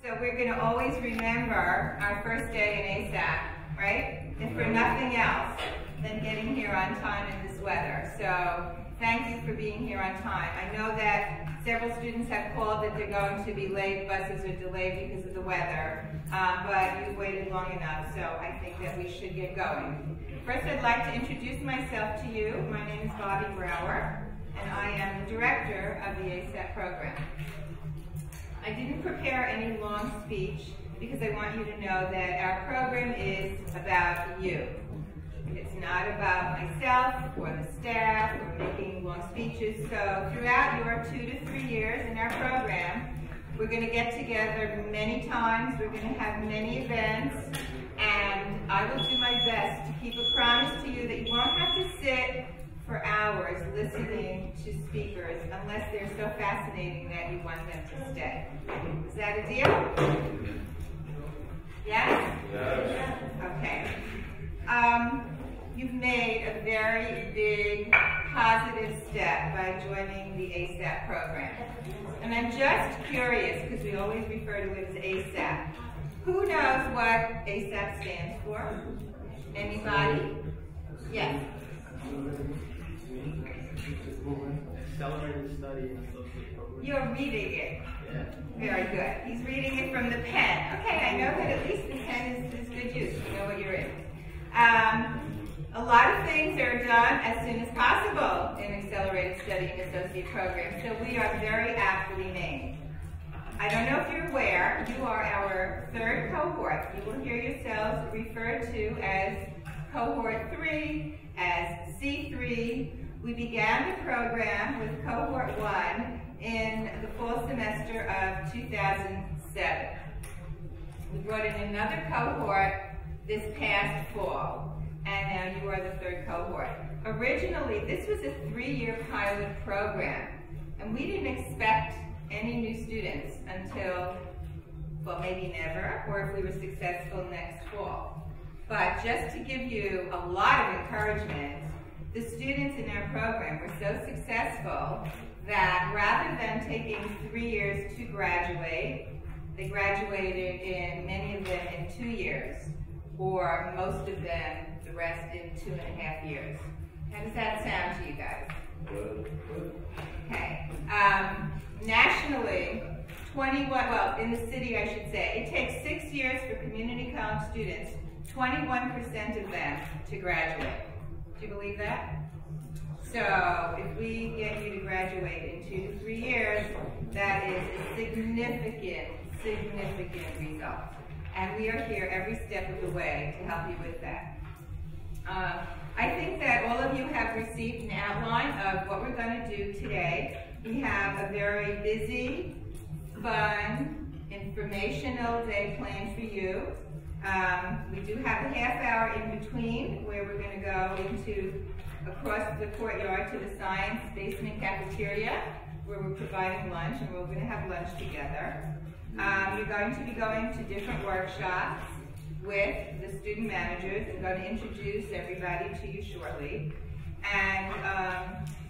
So we're going to always remember our first day in ASAP, right? If for nothing else than getting here on time in this weather. So thank you for being here on time. I know that several students have called that they're going to be late, buses are delayed because of the weather, but you've waited long enough, so I think that we should get going. First, I'd like to introduce myself to you. My name is Bobby Brower, and I am the director of the ASAP program. I didn't prepare any long speech because I want you to know that our program is about you. It's not about myself or the staff or making long speeches. So throughout your 2 to 3 years in our program, we're going to get together many times. We're going to have many events, and I will do my best to keep a promise to you that you won't have to sit for hours listening to speakers unless they're so fascinating that you want them to stay. Is that a deal? Yes? Yes. Okay. You've made a very big positive step by joining the ASAP program. And I'm just curious, because we always refer to it as ASAP. Who knows what ASAP stands for? Anybody? Yes. Accelerated Study and Associate Program. You're reading it. Yeah. Very good. He's reading it from the pen. Okay, I know that at least the pen is good use. You know what you're in. A lot of things are done as soon as possible in Accelerated Study and Associate Programs, so we are very aptly named. I don't know if you're aware, you are our third cohort. You will hear yourselves referred to as Cohort 3, as C3. We began the program with Cohort 1 in the fall semester of 2007. We brought in another cohort this past fall, and now you are the third cohort. Originally, this was a 3-year pilot program, and we didn't expect any new students until, well, maybe never, or if we were successful next fall. But just to give you a lot of encouragement, the students in our program were so successful that rather than taking 3 years to graduate, they graduated in, many of them in 2 years, or most of them, the rest in 2.5 years. How does that sound to you guys? Good. Okay. Nationally, well, in the city I should say, it takes 6 years for community college students, 21% of them to graduate. Do you believe that? So if we get you to graduate in 2 to 3 years, that is a significant result. And we are here every step of the way to help you with that. I think that all of you have received an outline of what we're going to do today. We have a very busy, fun, informational day planned for you. We do have a half hour in between where we're going to go across the courtyard to the science basement cafeteria where we're providing lunch, and we're going to have lunch together. You're going to be going to different workshops with the student managers. I'm going to introduce everybody to you shortly. And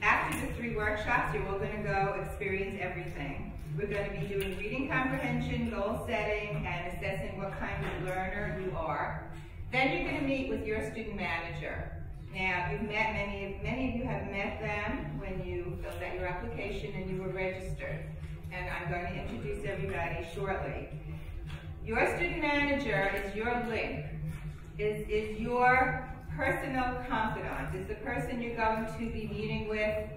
after the 3 workshops, you're all going to go experience everything. We're going to be doing reading comprehension, goal setting, and assessing what kind of learner you are. Then you're going to meet with your student manager. Now, you've met many of you have met them when you filled out your application and you were registered. And I'm going to introduce everybody shortly. Your student manager is your link, is your personal confidant, is the person you're going to be meeting with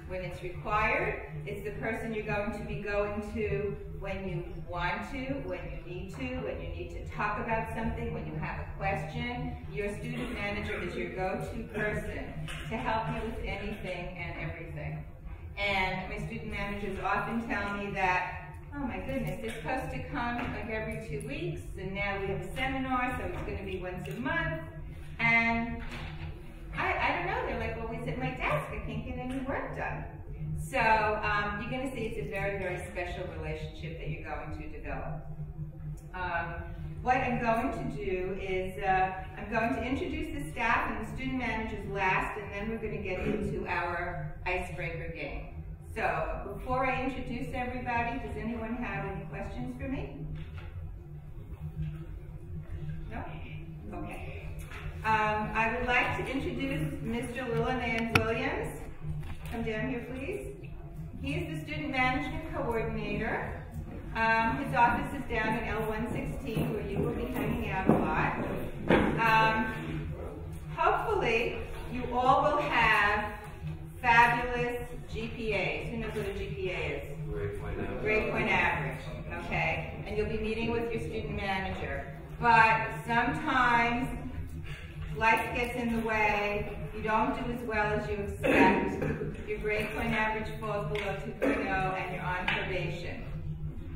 when it's required. It's the person you're going to be going to when you want to, when you need to talk about something, when you have a question. Your student manager is your go-to person to help you with anything and everything. And my student managers often tell me that, oh my goodness, they're supposed to come like every 2 weeks, and now we have a seminar, so it's going to be once a month. And I don't know, they're like always at my desk. I can't get any work done. So you're going to see it's a very, very special relationship that you're going to develop. What I'm going to do is I'm going to introduce the staff and the student managers last, and then we're going to get into our icebreaker game. So before I introduce everybody, does anyone have any questions for me? No? Okay. I would like to introduce Mr. Lillian Williams. Come down here, please. He is the Student Management Coordinator. His office is down in L116, where you will be hanging out a lot. Hopefully, you all will have fabulous GPAs. Who knows what a GPA is? Grade point average. Okay? And you'll be meeting with your student manager. But sometimes life gets in the way. You don't do as well as you expect. Your grade point average falls below 2.0 and you're on probation.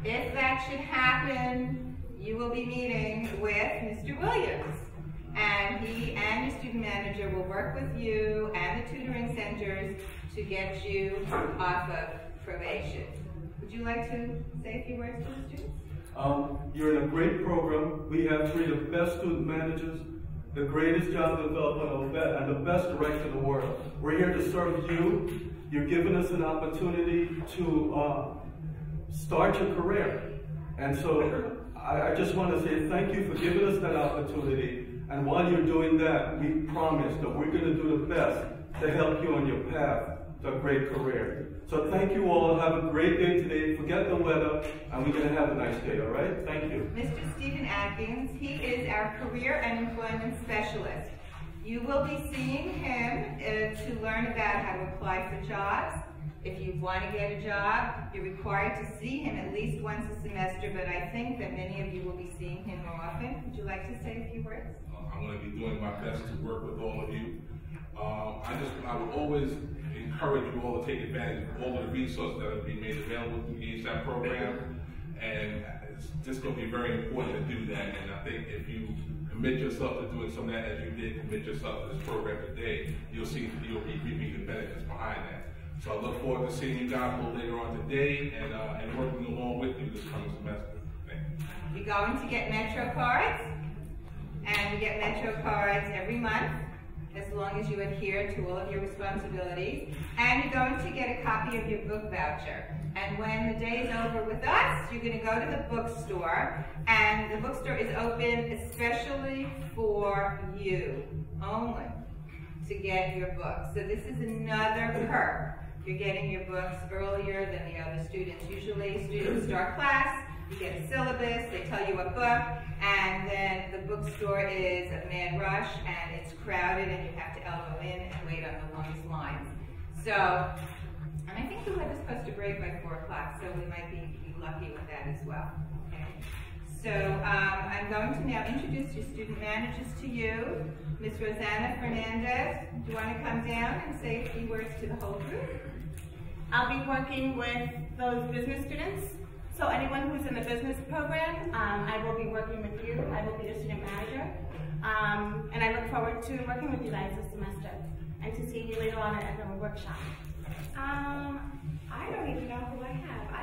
If that should happen, you will be meeting with Mr. Williams. And he and your student manager will work with you and the tutoring centers to get you off of probation. Would you like to say a few words to the students? You're in a great program. We have 3 of the best student managers, the greatest job development, and the best director in the world. We're here to serve you. You're giving us an opportunity to start your career. And so I just want to say thank you for giving us that opportunity. And while you're doing that, we promise that we're going to do the best to help you on your path to a great career. So thank you all. Have a great day today. Forget the weather, and we're going to have a nice day, all right? Thank you. Mr. Stephen Atkins, he is our Career and Employment Specialist. You will be seeing him to learn about how to apply for jobs. If you want to get a job, you're required to see him at least once a semester, but I think that many of you will be seeing him more often. Would you like to say a few words? I'm going to be doing my best to work with all of you. I would always encourage you all to take advantage of all of the resources that are being made available through the HSAP program, and it's just going to be very important to do that. And I think if you commit yourself to doing some of that, as you did commit yourself to this program today, you'll be reaping the benefits behind that. So I look forward to seeing you guys a little later on today and working along with you this coming semester. Thank you. You're going to get Metro cards, and you get Metro cards every month, as long as you adhere to all of your responsibilities. And you're going to get a copy of your book voucher. And when the day is over with us, you're going to go to the bookstore, and the bookstore is open especially for you, only, to get your books. So this is another perk. You're getting your books earlier than the other students. Usually students start class, you get a syllabus, they tell you what book, and then the bookstore is a mad rush, and it's crowded, and you have to elbow in and wait on the longest lines. So, and I think the weather's supposed to break by 4 o'clock, so we might be lucky with that as well. Okay. So I'm going to now introduce your student managers to you. Ms. Rosanna Fernandez, do you want to come down and say a few words to the whole group? I'll be working with those business students. So anyone who's in the business program, I will be working with you. I will be the student manager. And I look forward to working with you guys this semester and to seeing you later on at the workshop. I don't even know who I have. I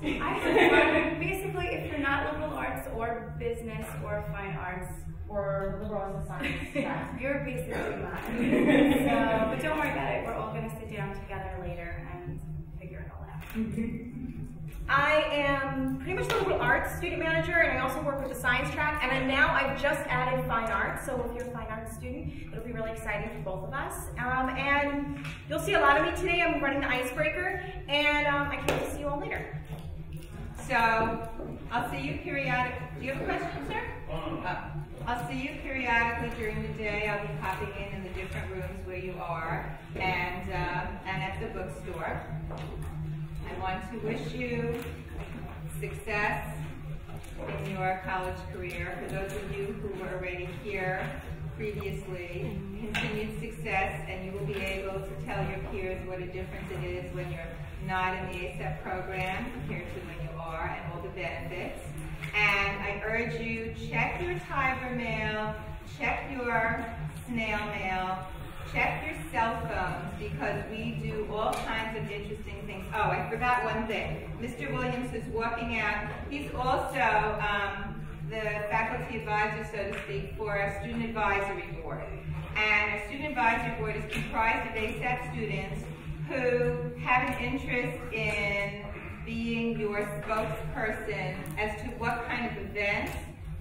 have basically, if you're not liberal arts or business or fine arts or liberal arts and science, you're basically mine. So, but don't worry about it. We're all going to sit down together later and figure it all out. I am pretty much the liberal arts student manager, and I also work with the science track. And then now I've just added fine arts. So if you're a fine arts student, it'll be really exciting for both of us. And you'll see a lot of me today. I'm running the icebreaker, and I can't wait to see you all later. So I'll see you periodically. Do you have a question, sir? I'll see you periodically during the day. I'll be popping in the different rooms where you are, and at the bookstore. I want to wish you success in your college career. For those of you who were already here previously, continued success, and you will be able to tell your peers what a difference it is when you're not in the ASAP program compared to when you are, and all the benefits. And I urge you, check your Tiger mail, check your snail mail, check your cell phones, because we do all kinds of interesting things. Oh, I forgot one thing. Mr. Williams is walking out. He's also the faculty advisor, so to speak, for our Student Advisory Board. And our Student Advisory Board is comprised of ASAP students who have an interest in being your spokesperson as to what kind of events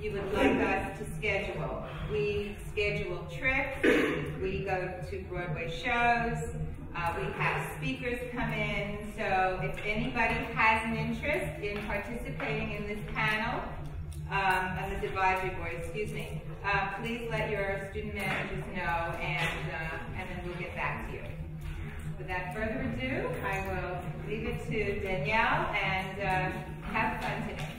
you would like us to schedule. We schedule trips, we go to Broadway shows, we have speakers come in, so if anybody has an interest in participating in this panel, on this advisory board, excuse me, please let your student managers know, and then we'll get back to you. Without further ado, I will leave it to Danielle, and have fun today.